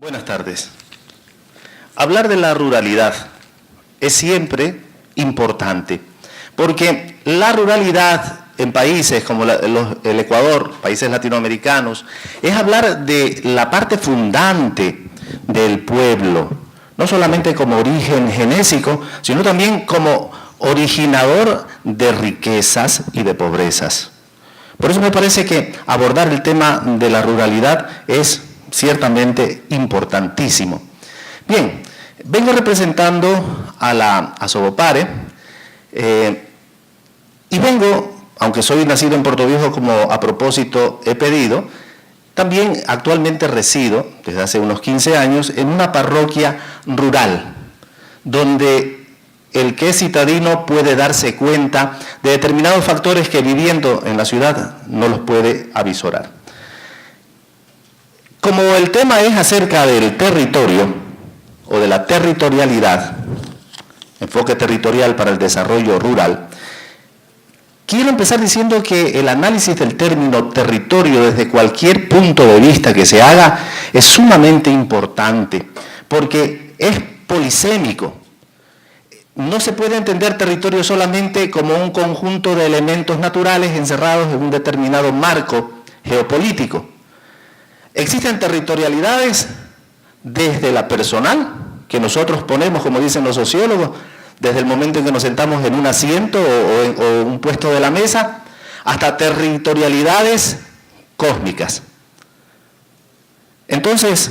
Buenas tardes. Hablar de la ruralidad es siempre importante, porque la ruralidad en países como el Ecuador, países latinoamericanos, es hablar de la parte fundante del pueblo, no solamente como origen genésico, sino también como originador de riquezas y de pobrezas. Por eso me parece que abordar el tema de la ruralidad es ciertamente importantísimo. Bien, vengo representando a la Asobopare y vengo, aunque soy nacido en Puerto Viejo como a propósito he pedido, también actualmente resido desde hace unos 15 años en una parroquia rural, donde el que es citadino puede darse cuenta de determinados factores que viviendo en la ciudad no los puede avisorar. Como el tema es acerca del territorio o de la territorialidad, enfoque territorial para el desarrollo rural, quiero empezar diciendo que el análisis del término territorio desde cualquier punto de vista que se haga es sumamente importante, porque es polisémico. No se puede entender territorio solamente como un conjunto de elementos naturales encerrados en un determinado marco geopolítico. Existen territorialidades desde la personal, que nosotros ponemos, como dicen los sociólogos, desde el momento en que nos sentamos en un asiento o un puesto de la mesa, hasta territorialidades cósmicas. Entonces,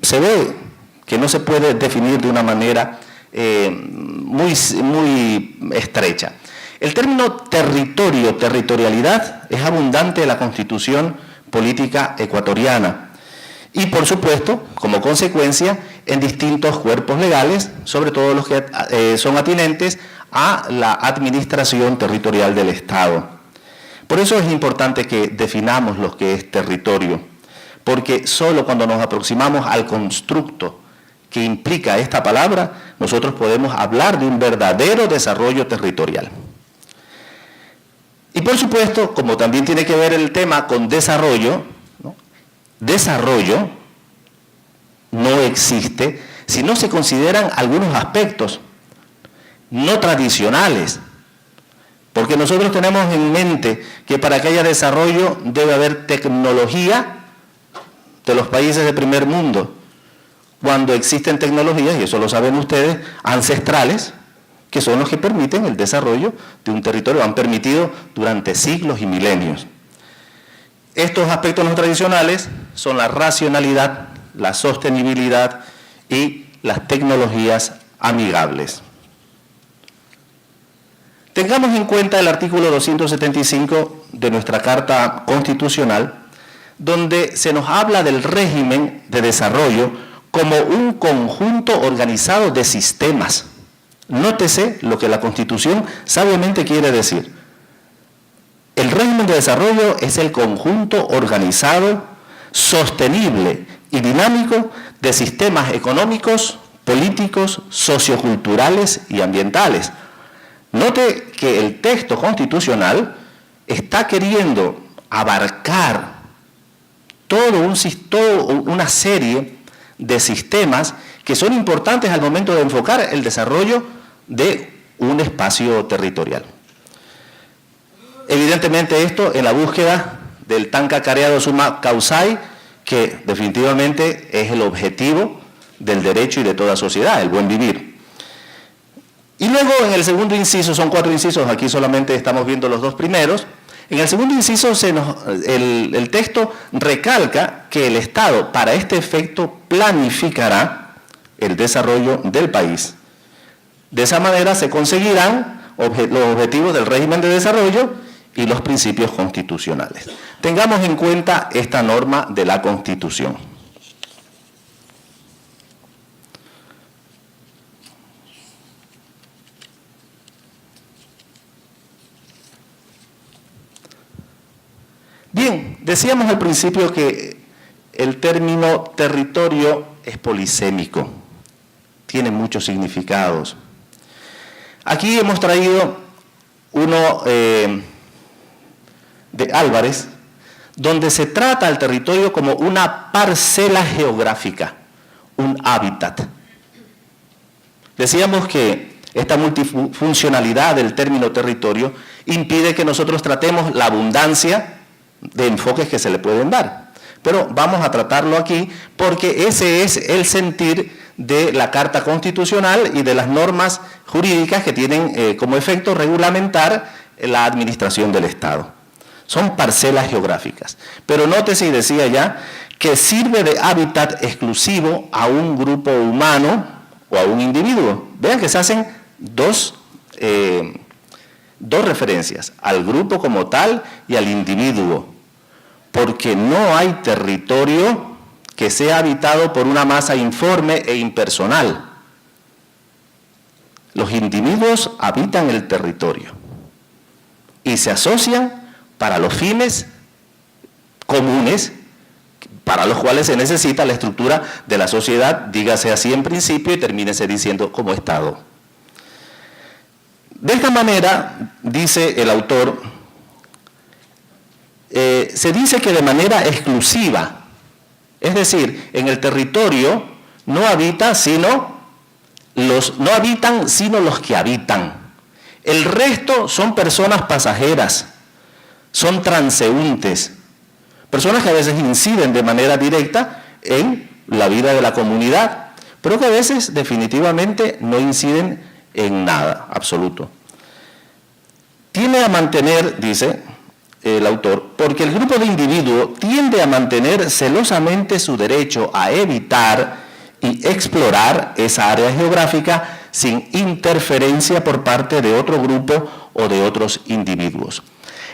se ve que no se puede definir de una manera muy estrecha. El término territorio, territorialidad, es abundante en la Constitución política ecuatoriana y, por supuesto, como consecuencia, en distintos cuerpos legales, sobre todo los que son atinentes a la administración territorial del Estado. Por eso es importante que definamos lo que es territorio, porque solo cuando nos aproximamos al constructo que implica esta palabra, nosotros podemos hablar de un verdadero desarrollo territorial. Y por supuesto, como también tiene que ver el tema con desarrollo, ¿no? Desarrollo no existe si no se consideran algunos aspectos no tradicionales, porque nosotros tenemos en mente que para que haya desarrollo debe haber tecnología de los países de primer mundo, cuando existen tecnologías, y eso lo saben ustedes, ancestrales, que son los que permiten el desarrollo de un territorio, han permitido durante siglos y milenios. Estos aspectos no tradicionales son la racionalidad, la sostenibilidad y las tecnologías amigables. Tengamos en cuenta el artículo 275 de nuestra Carta Constitucional, donde se nos habla del régimen de desarrollo como un conjunto organizado de sistemas. Nótese lo que la Constitución sabiamente quiere decir. El régimen de desarrollo es el conjunto organizado, sostenible y dinámico de sistemas económicos, políticos, socioculturales y ambientales. Note que el texto constitucional está queriendo abarcar toda una serie de sistemas que son importantes al momento de enfocar el desarrollo de un espacio territorial. Evidentemente esto en la búsqueda del tan cacareado summa causae, que definitivamente es el objetivo del derecho y de toda sociedad, el buen vivir. Y luego en el segundo inciso, son 4 incisos, aquí solamente estamos viendo los 2 primeros, en el segundo inciso el texto recalca que el Estado para este efecto planificará el desarrollo del país. De esa manera se conseguirán los objetivos del régimen de desarrollo y los principios constitucionales. Tengamos en cuenta esta norma de la Constitución. Bien, decíamos al principio que el término territorio es polisémico, tiene muchos significados. Aquí hemos traído uno de Álvarez, donde se trata al territorio como una parcela geográfica. un hábitat. Decíamos que esta multifuncionalidad del término territorio impide que nosotros tratemos la abundancia de enfoques que se le pueden dar. Pero vamos a tratarlo aquí porque ese es el sentir de la Carta Constitucional y de las normas jurídicas que tienen como efecto regulamentar la administración del Estado. Son parcelas geográficas. Pero nótese, y decía ya, que sirve de hábitat exclusivo a un grupo humano o a un individuo. Vean que se hacen dos referencias, al grupo como tal y al individuo, porque no hay territorio que sea habitado por una masa informe e impersonal. Los individuos habitan el territorio y se asocian para los fines comunes para los cuales se necesita la estructura de la sociedad, dígase así en principio y termínese diciendo como Estado. De esta manera, dice el autor, se dice que de manera exclusiva, es decir, en el territorio no habitan sino los que habitan. El resto son personas pasajeras, son transeúntes, personas que a veces inciden de manera directa en la vida de la comunidad, pero que a veces definitivamente no inciden en nada absoluto. Tiende a mantener, dice el autor, porque el grupo de individuos tiende a mantener celosamente su derecho a evitar y explorar esa área geográfica sin interferencia por parte de otro grupo o de otros individuos.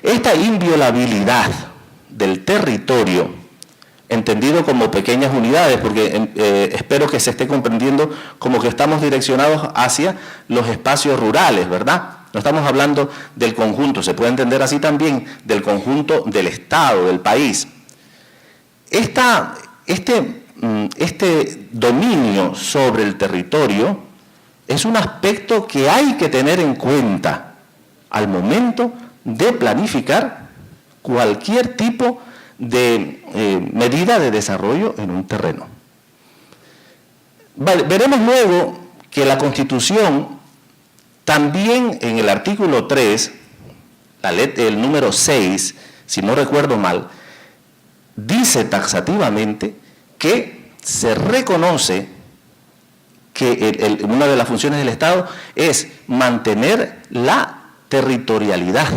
Esta inviolabilidad del territorio, entendido como pequeñas unidades, porque espero que se esté comprendiendo como que estamos direccionados hacia los espacios rurales, ¿verdad? No estamos hablando del conjunto, se puede entender así también, del conjunto del Estado, del país. Este dominio sobre el territorio es un aspecto que hay que tener en cuenta al momento de planificar cualquier tipo de medida de desarrollo en un terreno. Veremos luego que la Constitución también en el artículo 3, el número 6, si no recuerdo mal, dice taxativamente que se reconoce que una de las funciones del Estado es mantener la territorialidad.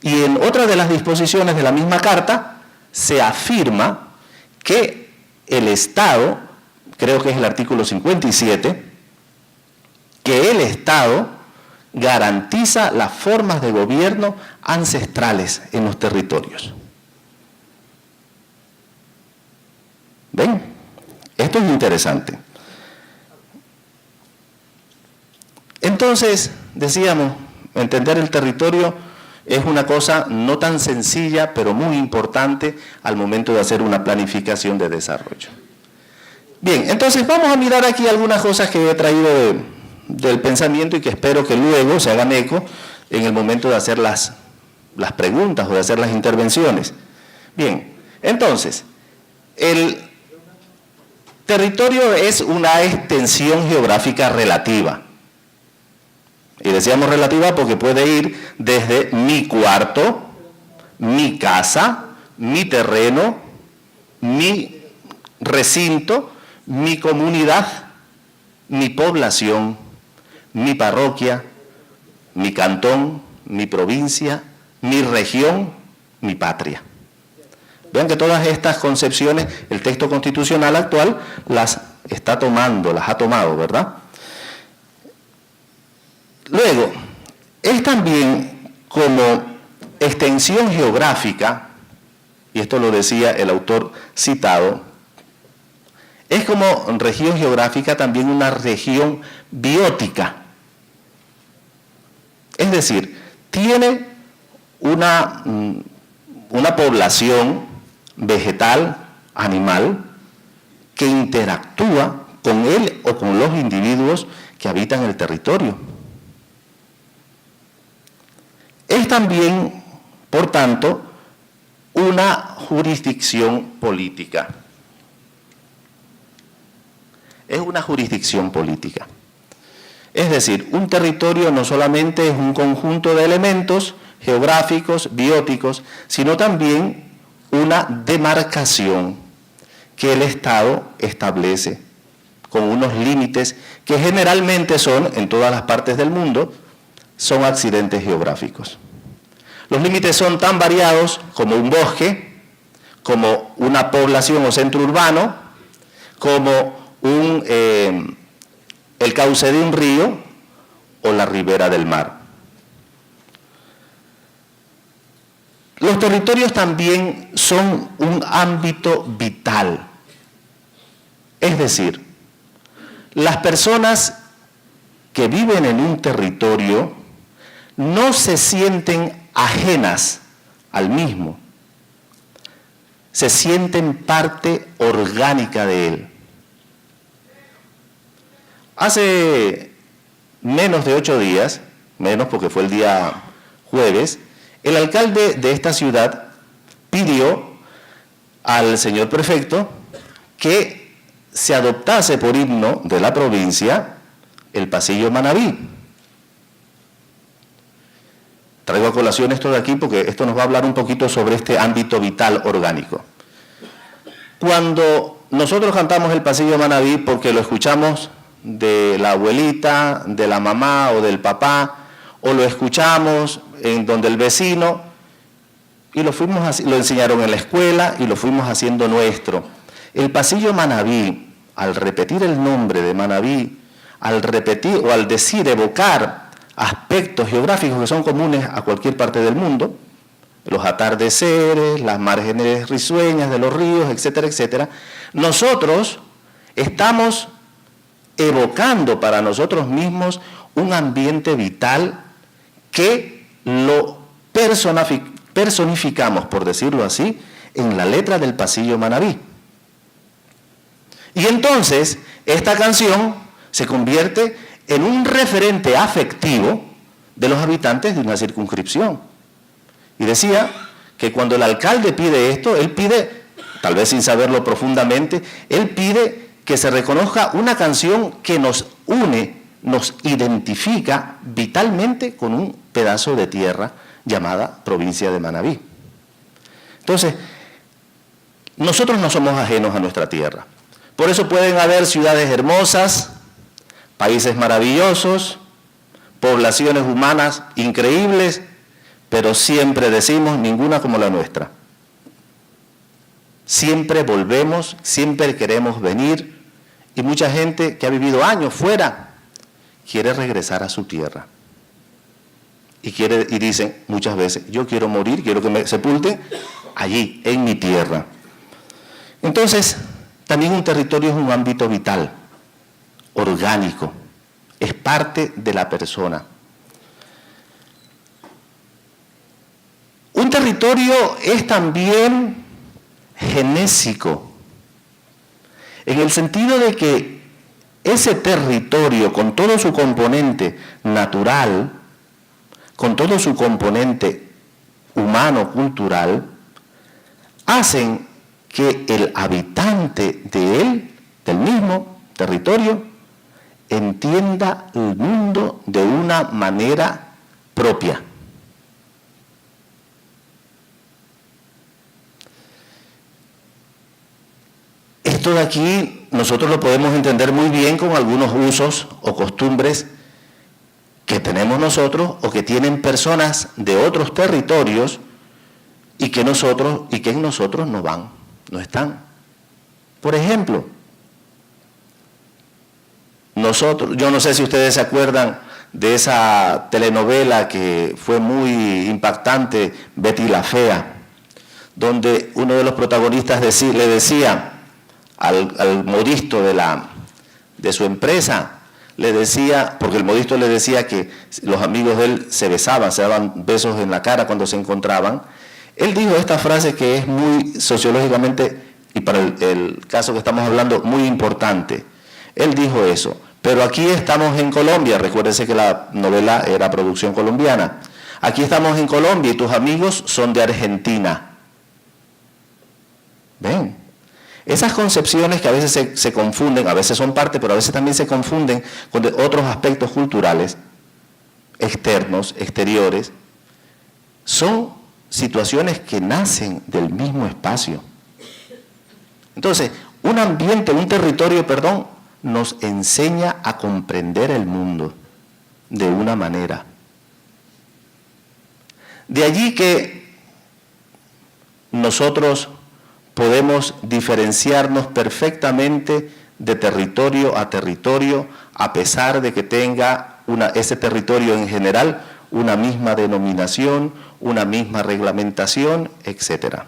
Y en otra de las disposiciones de la misma Carta se afirma que el Estado, creo que es el artículo 57, que el Estado garantiza las formas de gobierno ancestrales en los territorios. ¿Ven? Esto es interesante. Entonces, decíamos, entender el territorio es una cosa no tan sencilla, pero muy importante al momento de hacer una planificación de desarrollo. Bien, entonces vamos a mirar aquí algunas cosas que he traído del pensamiento y que espero que luego se hagan eco en el momento de hacer las preguntas o de hacer las intervenciones. Bien, entonces, el territorio es una extensión geográfica relativa. Y decíamos relativa porque puede ir desde mi cuarto, mi casa, mi terreno, mi recinto, mi comunidad, mi población, mi parroquia, mi cantón, mi provincia, mi región, mi patria. Vean que todas estas concepciones, el texto constitucional actual las ha tomado, ¿verdad? Luego, es también como extensión geográfica, y esto lo decía el autor citado, es como región geográfica también una región biótica. Es decir, tiene una población vegetal, animal, que interactúa con él o con los individuos que habitan el territorio. Es también, por tanto, una jurisdicción política. es una jurisdicción política. Es decir, un territorio no solamente es un conjunto de elementos geográficos, bióticos, sino también una demarcación que el Estado establece con unos límites que generalmente son, en todas las partes del mundo, son accidentes geográficos. Los límites son tan variados como un bosque, como una población o centro urbano, como el cauce de un río o la ribera del mar. Los territorios también son un ámbito vital. Es decir, las personas que viven en un territorio no se sienten ajenas al mismo, se sienten parte orgánica de él. Hace menos de 8 días, menos porque fue el día jueves, el alcalde de esta ciudad pidió al señor prefecto que se adoptase por himno de la provincia el Pasillo Manabí. Traigo a colación esto de aquí porque esto nos va a hablar un poquito sobre este ámbito vital orgánico. Cuando nosotros cantamos el Pasillo Manabí porque lo escuchamos de la abuelita, de la mamá o del papá, o lo escuchamos en donde el vecino, y lo enseñaron en la escuela y lo fuimos haciendo nuestro. El Pasillo Manabí, al repetir el nombre de Manabí, al repetir o al decir, evocar aspectos geográficos que son comunes a cualquier parte del mundo, los atardeceres, las márgenes risueñas de los ríos, etcétera, etcétera, nosotros estamos evocando para nosotros mismos un ambiente vital que lo personificamos, por decirlo así, en la letra del Pasillo Manabí. Y entonces, esta canción se convierte en un referente afectivo de los habitantes de una circunscripción. Y decía que cuando el alcalde pide esto, él pide, tal vez sin saberlo profundamente, él pide que se reconozca una canción que nos une, nos identifica vitalmente con un pedazo de tierra llamada provincia de Manabí. Entonces, nosotros no somos ajenos a nuestra tierra. Por eso pueden haber ciudades hermosas, países maravillosos, poblaciones humanas increíbles, pero siempre decimos ninguna como la nuestra. Siempre volvemos, siempre queremos venir, y mucha gente que ha vivido años fuera quiere regresar a su tierra. Y dicen muchas veces, yo quiero morir, quiero que me sepulten allí, en mi tierra. Entonces, también un territorio es un ámbito vital, orgánico, es parte de la persona. Un territorio es también genésico, en el sentido de que ese territorio, con todo su componente natural, con todo su componente humano, cultural, hacen que el habitante de él, del mismo territorio, entienda el mundo de una manera propia. Esto de aquí nosotros lo podemos entender muy bien con algunos usos o costumbres que tenemos nosotros o que tienen personas de otros territorios y que en nosotros no van, no están. Por ejemplo, yo no sé si ustedes se acuerdan de esa telenovela que fue muy impactante, Betty la Fea, donde uno de los protagonistas le decía al modisto de su empresa, le decía, porque el modisto le decía que los amigos de él se besaban, se daban besos en la cara cuando se encontraban. Él dijo esta frase que es muy sociológicamente, y para el caso que estamos hablando, muy importante. Él dijo eso, pero aquí estamos en Colombia, recuérdense que la novela era producción colombiana. Aquí estamos en Colombia y tus amigos son de Argentina. ¿Ven? Esas concepciones que a veces se confunden, a veces son parte, pero a veces también se confunden con otros aspectos culturales, externos, exteriores, son situaciones que nacen del mismo espacio. Entonces, un ambiente, un territorio, nos enseña a comprender el mundo de una manera. De allí que nosotros podemos diferenciarnos perfectamente de territorio a territorio, a pesar de que tenga ese territorio en general una misma denominación, una misma reglamentación, etc.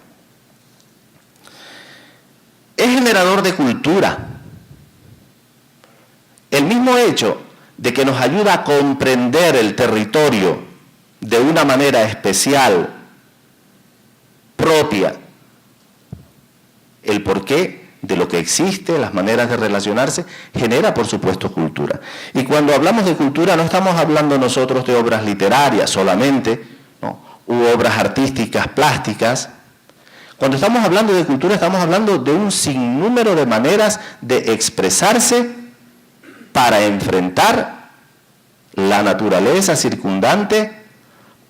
Es generador de cultura. El mismo hecho de que nos ayuda a comprender el territorio de una manera especial, propia, el porqué de lo que existe, las maneras de relacionarse, genera por supuesto cultura. Y cuando hablamos de cultura no estamos hablando nosotros de obras literarias solamente, ¿no?, u obras artísticas, plásticas. Cuando estamos hablando de cultura estamos hablando de un sinnúmero de maneras de expresarse para enfrentar la naturaleza circundante,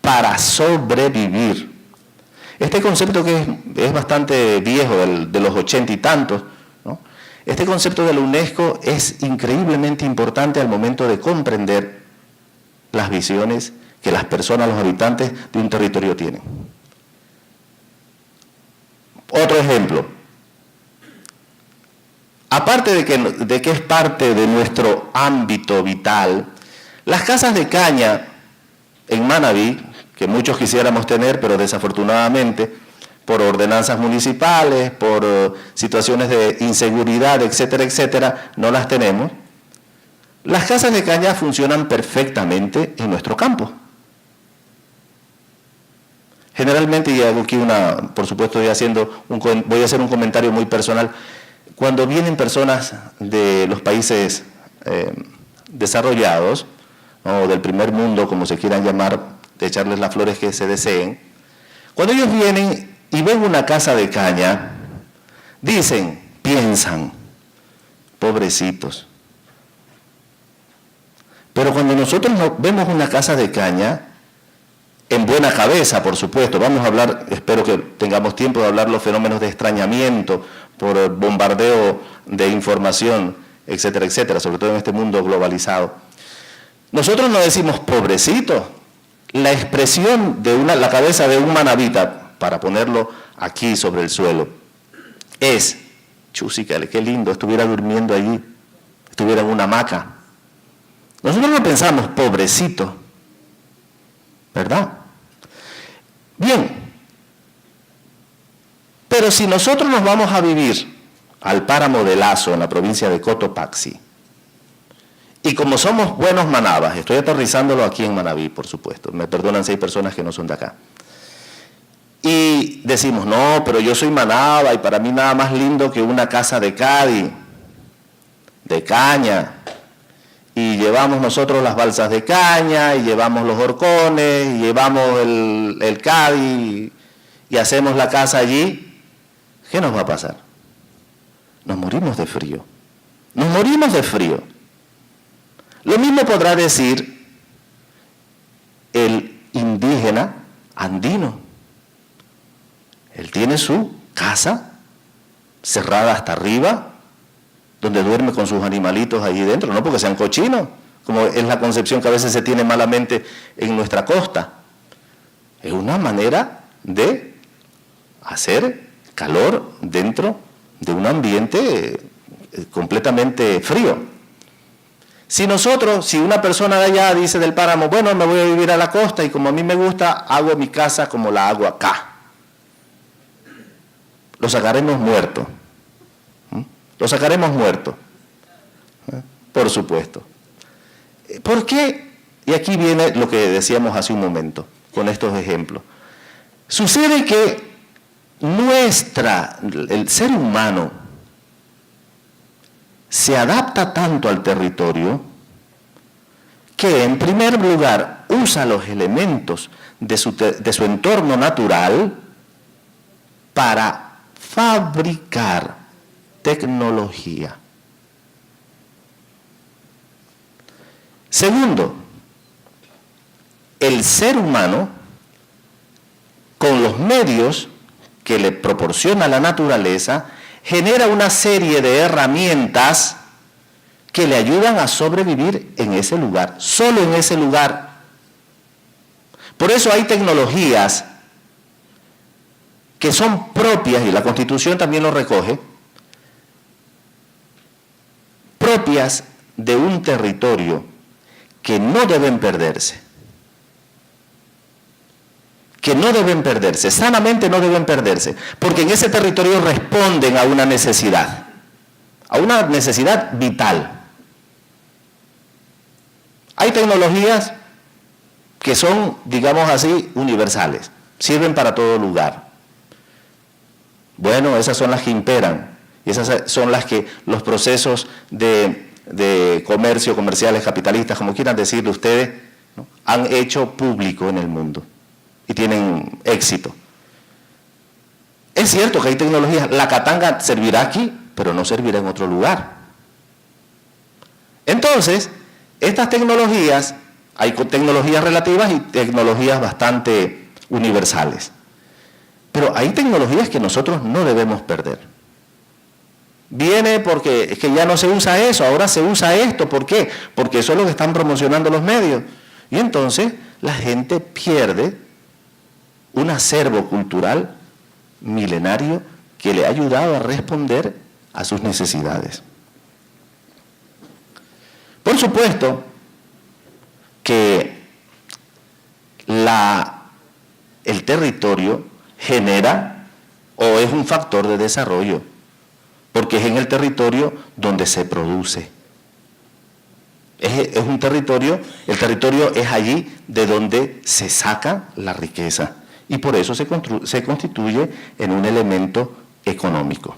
para sobrevivir. Este concepto que es bastante viejo, de los 80 y tantos, ¿no?, este concepto de la UNESCO es increíblemente importante al momento de comprender las visiones que las personas, los habitantes de un territorio tienen. Otro ejemplo. Aparte de que es parte de nuestro ámbito vital, las casas de caña en Manabí, que muchos quisiéramos tener, pero desafortunadamente, por ordenanzas municipales, por situaciones de inseguridad, etcétera, etcétera, no las tenemos. Las casas de caña funcionan perfectamente en nuestro campo. Generalmente, y hago aquí por supuesto voy a hacer un comentario muy personal, cuando vienen personas de los países desarrollados, o del primer mundo, como se quieran llamar, de echarles las flores que se deseen, cuando ellos vienen y ven una casa de caña, piensan, pobrecitos. Pero cuando nosotros vemos una casa de caña, en buena cabeza, por supuesto, vamos a hablar, espero que tengamos tiempo de hablar los fenómenos de extrañamiento por bombardeo de información, etcétera, etcétera, sobre todo en este mundo globalizado. Nosotros no decimos pobrecito. La expresión de la cabeza de un manabita, para ponerlo aquí sobre el suelo, es, chusícale, qué lindo, estuviera durmiendo allí, estuviera en una hamaca. Nosotros no pensamos pobrecito, ¿verdad? Bien, pero si nosotros nos vamos a vivir al páramo de Lazo, en la provincia de Cotopaxi, y como somos buenos manabas, estoy aterrizándolo aquí en Manabí, por supuesto, me perdonan si hay personas que no son de acá, y decimos, no, pero yo soy manaba y para mí nada más lindo que una casa de Cádiz, de caña, y llevamos nosotros las balsas de caña, y llevamos los horcones, y llevamos el Cádiz, y hacemos la casa allí, ¿qué nos va a pasar? Nos morimos de frío. Nos morimos de frío. Lo mismo podrá decir el indígena andino. Él tiene su casa cerrada hasta arriba, donde duerme con sus animalitos allí dentro, no porque sean cochinos, como es la concepción que a veces se tiene malamente en nuestra costa. Es una manera de hacer calor dentro de un ambiente completamente frío. Si una persona de allá dice del páramo, bueno, me voy a vivir a la costa y como a mí me gusta, hago mi casa como la hago acá. Lo sacaremos muerto. Lo sacaremos muerto. Por supuesto. ¿Por qué? Y aquí viene lo que decíamos hace un momento, con estos ejemplos. Sucede que el ser humano se adapta tanto al territorio que en primer lugar usa los elementos de su entorno natural para fabricar tecnología. Segundo, el ser humano, con los medios que le proporciona la naturaleza, genera una serie de herramientas que le ayudan a sobrevivir en ese lugar, solo en ese lugar. Por eso hay tecnologías que son propias, y la Constitución también lo recoge, propias de un territorio que no deben perderse. Que no deben perderse, sanamente no deben perderse, porque en ese territorio responden a una necesidad vital. Hay tecnologías que son, digamos así, universales, sirven para todo lugar. Bueno, esas son las que imperan, y esas son las que los procesos de comercio, comerciales, capitalistas, como quieran decirle ustedes, ¿no?, han hecho público en el mundo y tienen éxito. Es cierto que hay tecnologías, la katanga servirá aquí, pero no servirá en otro lugar. Entonces, estas tecnologías, hay tecnologías relativas y tecnologías bastante universales. Pero hay tecnologías que nosotros no debemos perder. Viene porque es que ya no se usa eso, ahora se usa esto. ¿Por qué? Porque eso es lo que están promocionando los medios. Y entonces la gente pierde un acervo cultural milenario que le ha ayudado a responder a sus necesidades. Por supuesto que el territorio genera o es un factor de desarrollo, porque es en el territorio donde se produce. Es un territorio, el territorio es allí de donde se saca la riqueza y por eso se constituye en un elemento económico.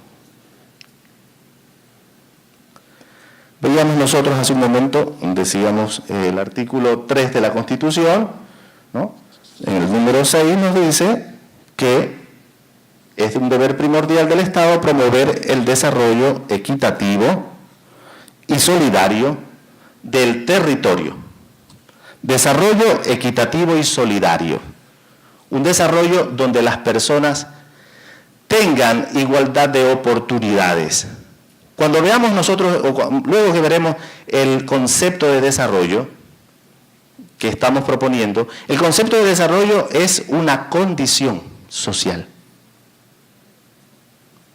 Veíamos nosotros hace un momento, decíamos el artículo 3 de la Constitución, ¿no? En el número 6 nos dice que es un deber primordial del Estado promover el desarrollo equitativo y solidario del territorio. Desarrollo equitativo y solidario. Un desarrollo donde las personas tengan igualdad de oportunidades. Cuando veamos nosotros, luego que veremos el concepto de desarrollo que estamos proponiendo, el concepto de desarrollo es una condición social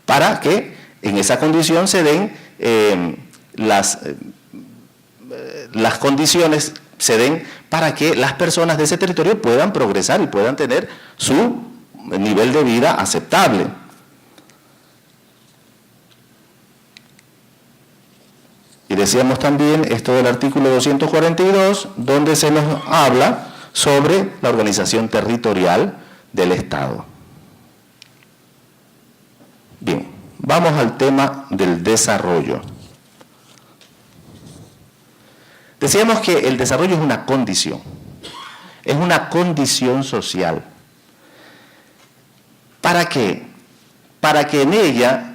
para que en esa condición se den las condiciones se den para que las personas de ese territorio puedan progresar y puedan tener su nivel de vida aceptable. Y decíamos también esto del artículo 242, donde se nos habla sobre la organización territorial del Estado. Bien, vamos al tema del desarrollo. Decíamos que el desarrollo es una condición social. ¿Para qué? Para que en ella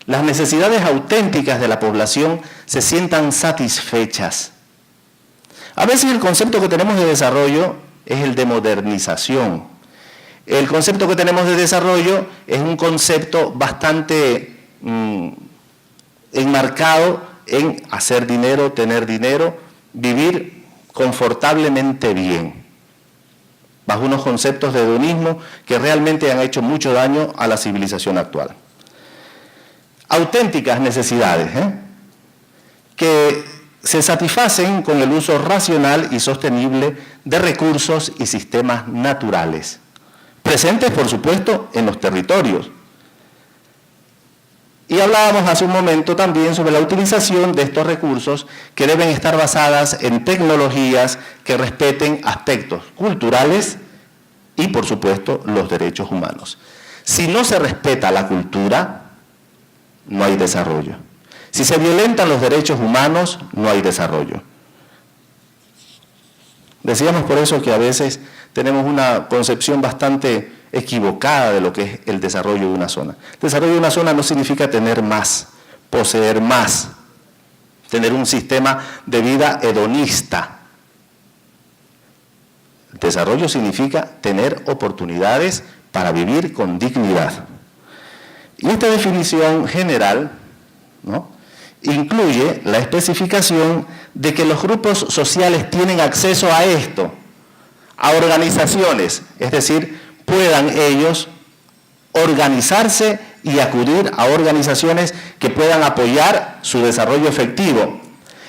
las necesidades auténticas de la población se sientan satisfechas. A veces el concepto que tenemos de desarrollo es el de modernización. El concepto que tenemos de desarrollo es un concepto bastante enmarcado en hacer dinero, tener dinero, vivir confortablemente bien, bajo unos conceptos de hedonismo que realmente han hecho mucho daño a la civilización actual. Auténticas necesidades, que se satisfacen con el uso racional y sostenible de recursos y sistemas naturales, presentes, por supuesto, en los territorios. Y hablábamos hace un momento también sobre la utilización de estos recursos que deben estar basadas en tecnologías que respeten aspectos culturales y, por supuesto, los derechos humanos. Si no se respeta la cultura, no hay desarrollo. Si se violentan los derechos humanos, no hay desarrollo. Decíamos por eso que a veces tenemos una concepción bastante equivocada de lo que es el desarrollo de una zona. El desarrollo de una zona no significa tener más, poseer más, tener un sistema de vida hedonista. Desarrollo significa tener oportunidades para vivir con dignidad. Y esta definición general, ¿no?, incluye la especificación de que los grupos sociales tienen acceso a esto, a organizaciones, es decir, puedan ellos organizarse y acudir a organizaciones que puedan apoyar su desarrollo efectivo,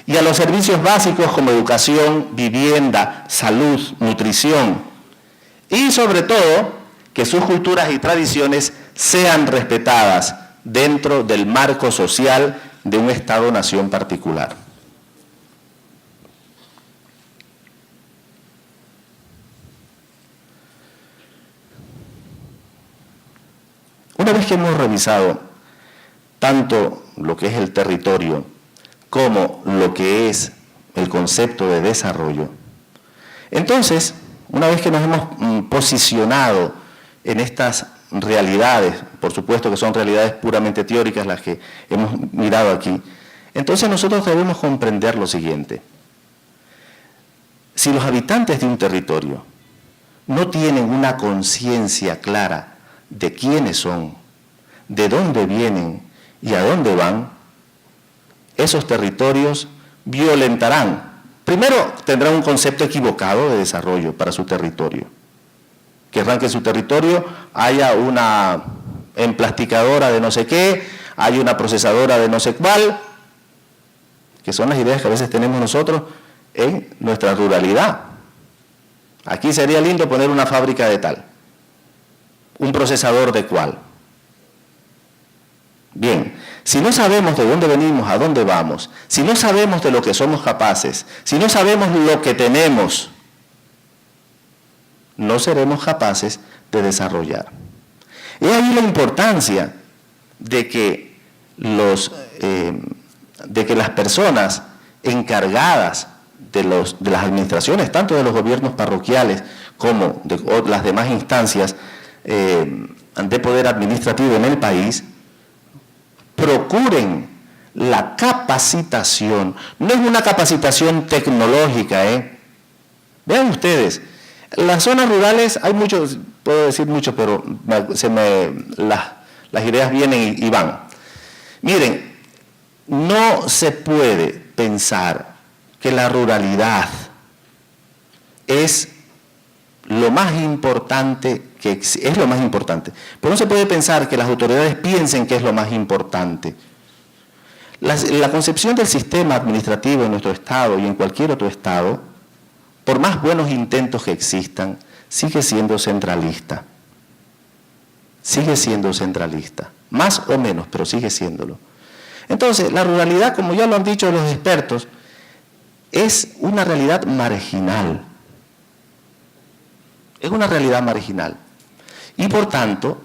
y a los servicios básicos como educación, vivienda, salud, nutrición, y sobre todo que sus culturas y tradiciones sean respetadas dentro del marco social de un Estado-nación particular. Una vez que hemos revisado tanto lo que es el territorio como lo que es el concepto de desarrollo, entonces, una vez que nos hemos posicionado en estas realidades, por supuesto que son realidades puramente teóricas las que hemos mirado aquí, entonces nosotros debemos comprender lo siguiente. Si los habitantes de un territorio no tienen una conciencia clara de quiénes son, de dónde vienen y a dónde van, esos territorios violentarán. Primero, tendrán un concepto equivocado de desarrollo para su territorio. Querrán que en su territorio haya una emplasticadora de no sé qué, hay una procesadora de no sé cuál, que son las ideas que a veces tenemos nosotros en nuestra ruralidad. Aquí sería lindo poner una fábrica de tal, un procesador de cuál. Bien, si no sabemos de dónde venimos, a dónde vamos, si no sabemos de lo que somos capaces, si no sabemos lo que tenemos, no seremos capaces de desarrollar. Y ahí la importancia de que las personas encargadas de las administraciones, tanto de los gobiernos parroquiales como de las demás instancias de poder administrativo en el país, procuren la capacitación. No es una capacitación tecnológica, Vean ustedes, en las zonas rurales hay muchos, puedo decir mucho, pero las ideas vienen y van. Miren, no se puede pensar que la ruralidad es lo más importante, es lo más importante. Pero no se puede pensar que las autoridades piensen que es lo más importante. La concepción del sistema administrativo en nuestro estado y en cualquier otro estado, por más buenos intentos que existan, sigue siendo centralista. Sigue siendo centralista. Más o menos, pero sigue siéndolo. Entonces, la ruralidad, como ya lo han dicho los expertos, es una realidad marginal. Es una realidad marginal. Y por tanto,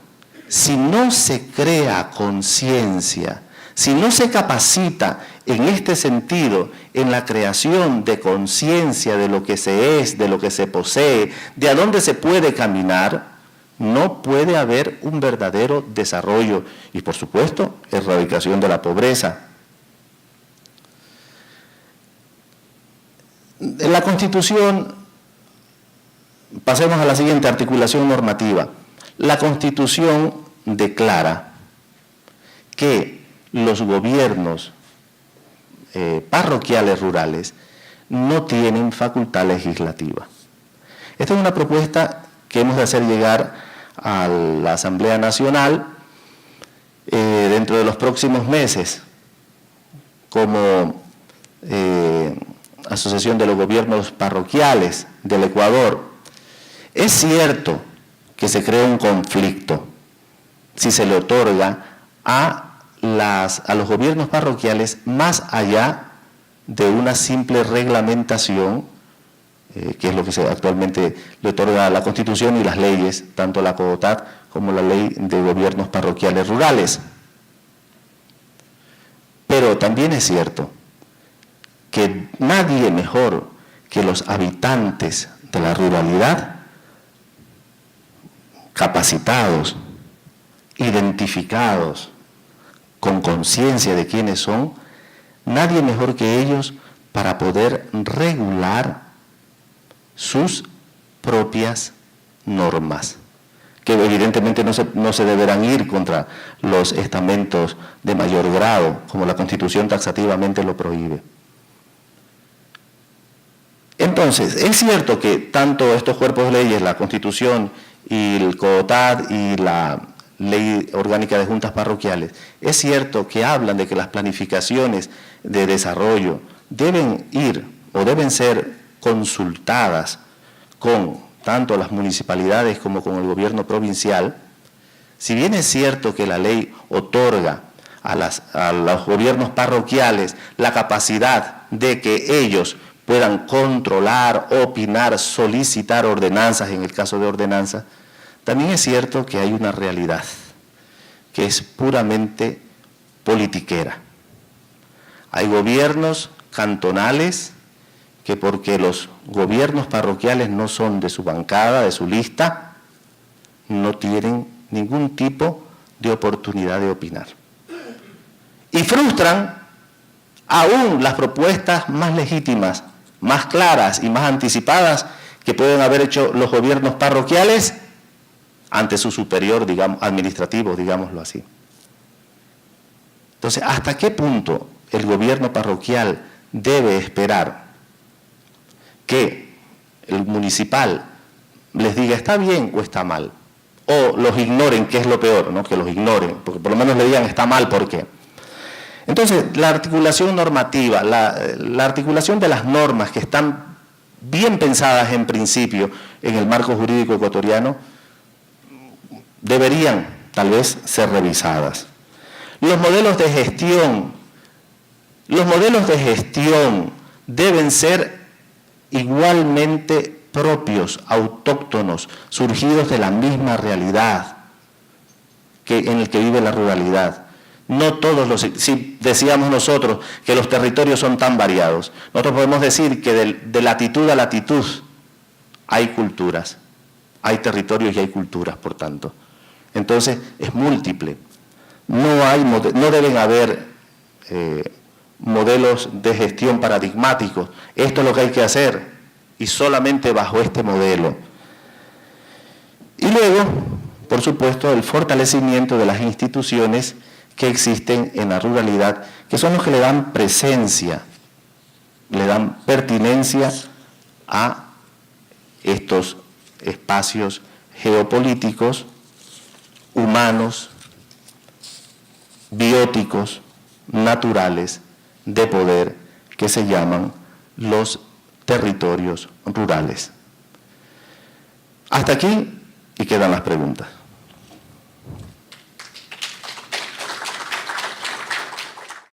si no se crea conciencia, si no se capacita en este sentido, en la creación de conciencia de lo que se es, de lo que se posee, de a dónde se puede caminar, no puede haber un verdadero desarrollo y, por supuesto, erradicación de la pobreza. En la Constitución, pasemos a la siguiente articulación normativa. La Constitución declara que los gobiernos parroquiales rurales no tienen facultad legislativa. Esta es una propuesta que hemos de hacer llegar a la Asamblea Nacional dentro de los próximos meses, como Asociación de los Gobiernos Parroquiales del Ecuador. Es cierto que se crea un conflicto si se le otorga a los gobiernos parroquiales más allá de una simple reglamentación, que es lo que actualmente le otorga la Constitución y las leyes, tanto la CODOTAT como la Ley de Gobiernos Parroquiales Rurales. Pero también es cierto que nadie mejor que los habitantes de la ruralidad, capacitados, identificados, con conciencia de quiénes son, nadie mejor que ellos para poder regular sus propias normas, que evidentemente no se deberán ir contra los estamentos de mayor grado, como la Constitución taxativamente lo prohíbe. Entonces, es cierto que tanto estos cuerpos de leyes, la Constitución y el CODAT y la Ley Orgánica de Juntas Parroquiales, es cierto que hablan de que las planificaciones de desarrollo deben ir o deben ser consultadas con tanto las municipalidades como con el gobierno provincial. Si bien es cierto que la ley otorga a los gobiernos parroquiales la capacidad de que ellos puedan controlar, opinar, solicitar ordenanzas en el caso de ordenanzas, también es cierto que hay una realidad que es puramente politiquera. Hay gobiernos cantonales que porque los gobiernos parroquiales no son de su bancada, de su lista, no tienen ningún tipo de oportunidad de opinar. Y frustran aún las propuestas más legítimas, más claras y más anticipadas que pueden haber hecho los gobiernos parroquiales ante su superior, digamos, administrativo, digámoslo así. Entonces, ¿hasta qué punto el gobierno parroquial debe esperar que el municipal les diga está bien o está mal? O los ignoren, que es lo peor, ¿no? Que los ignoren, porque por lo menos le digan está mal, ¿por qué? Entonces, la articulación normativa, la articulación de las normas que están bien pensadas en principio en el marco jurídico ecuatoriano, deberían tal vez ser revisadas. Los modelos de gestión deben ser igualmente propios, autóctonos, surgidos de la misma realidad en el que vive la ruralidad. No todos si decíamos nosotros que los territorios son tan variados, nosotros podemos decir que de latitud a latitud hay culturas, hay territorios y hay culturas, por tanto. Entonces, es múltiple. No deben haber modelos de gestión paradigmáticos. Esto es lo que hay que hacer, y solamente bajo este modelo. Y luego, por supuesto, el fortalecimiento de las instituciones que existen en la ruralidad, que son los que le dan presencia, le dan pertinencia a estos espacios geopolíticos, humanos, bióticos, naturales, de poder, que se llaman los territorios rurales. Hasta aquí y quedan las preguntas.